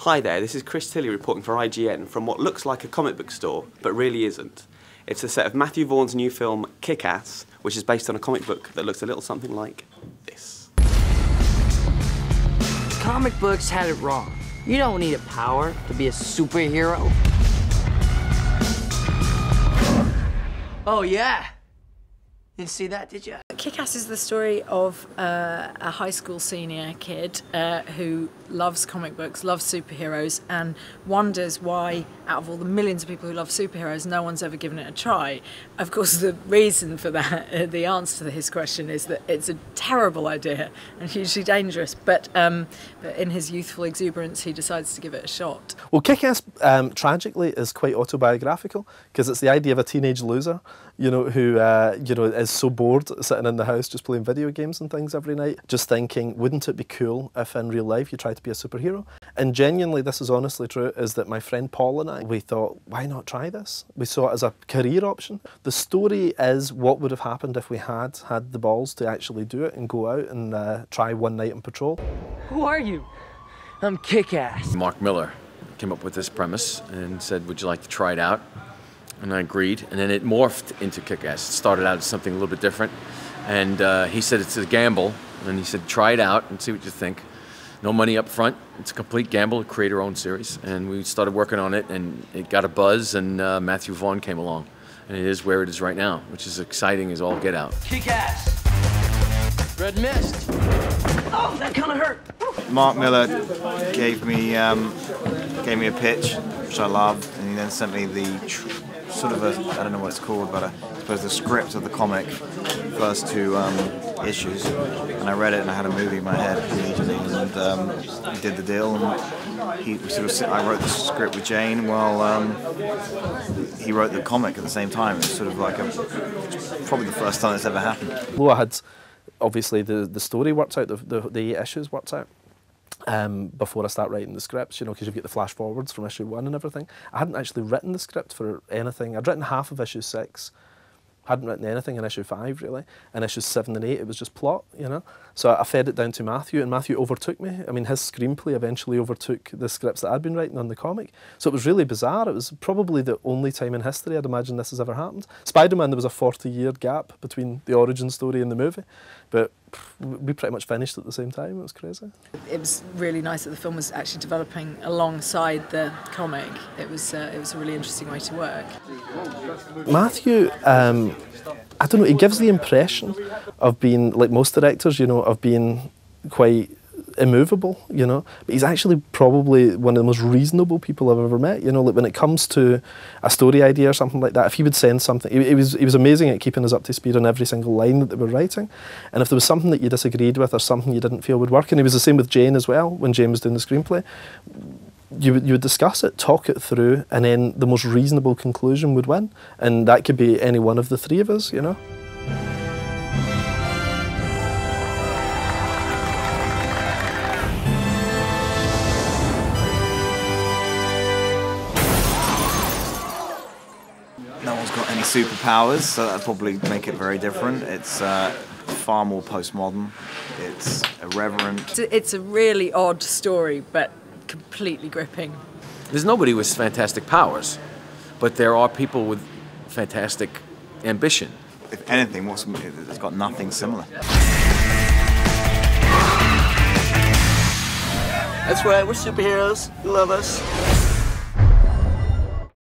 Hi there, this is Chris Tilley reporting for IGN from what looks like a comic book store, but really isn't. It's a set of Matthew Vaughn's new film, Kick-Ass, which is based on a comic book that looks a little something like this. Comic books had it wrong. You don't need a power to be a superhero. Oh yeah? Didn't see that, did you? Kick-Ass is the story of a high school senior kid who loves comic books, loves superheroes, and wonders why, out of all the millions of people who love superheroes, no one's ever given it a try. Of course, the reason for that, the answer to his question, is that it's a terrible idea and hugely dangerous, but in his youthful exuberance, he decides to give it a shot. Well, Kick-Ass, tragically, is quite autobiographical, because it's the idea of a teenage loser, you know, who, you know, is so bored sitting in the house just playing video games and things every night, just thinking, wouldn't it be cool if in real life you tried to be a superhero? And genuinely, this is honestly true, is that my friend Paul and I, we thought, why not try this? We saw it as a career option. The story is what would have happened if we had the balls to actually do it and go out and try one night on patrol. Who are you? I'm Kick-Ass. Mark Miller came up with this premise and said, would you like to try it out? And I agreed, and then it morphed into Kick-Ass. It started out as something a little bit different, and he said it's a gamble, and he said try it out and see what you think. No money up front, it's a complete gamble to create our own series, and we started working on it, and it got a buzz, and Matthew Vaughn came along, and it is where it is right now, which is exciting as all get out. Kick-Ass! Red mist! Oh, that kind of hurt! Mark Miller gave me a pitch, which I loved, and he then sent me the sort of I don't know what it's called, but I suppose the script of the comic, first two issues, and I read it and I had a movie in my head immediately, and we did the deal, and I wrote the script with Jane while he wrote the comic at the same time. It was sort of like probably the first time it's ever happened. Well, I had obviously the story worked out, the issues worked out. Before I start writing the scripts, you know, because you get the flash forwards from issue 1 and everything. I hadn't actually written the script for anything. I'd written half of issue 6, hadn't written anything in issue 5 really. In issues 7 and 8 it was just plot, you know. So I fed it down to Matthew, and Matthew overtook me. I mean, his screenplay eventually overtook the scripts that I'd been writing on the comic. So it was really bizarre. It was probably the only time in history I'd imagine this has ever happened. Spider-Man, there was a 40-year gap between the origin story and the movie, but we pretty much finished at the same time. It was crazy. It was really nice that the film was actually developing alongside the comic. It was a really interesting way to work. Matthew, I don't know, he gives the impression of being, like most directors, you know, of being quite immovable, you know, but he's actually probably one of the most reasonable people I've ever met, you know, like when it comes to a story idea or something like that, if he would send something, he was amazing at keeping us up to speed on every single line that they were writing, and if there was something that you disagreed with or something you didn't feel would work, and he was the same with Jane as well, when Jane was doing the screenplay, you would discuss it, talk it through, and then the most reasonable conclusion would win, and that could be any one of the three of us, you know. No one's got any superpowers, so that'd probably make it very different. It's far more postmodern. It's irreverent. It's a really odd story, but completely gripping. There's nobody with fantastic powers, but there are people with fantastic ambition. If anything, it's got nothing similar. That's right, we're superheroes. You love us.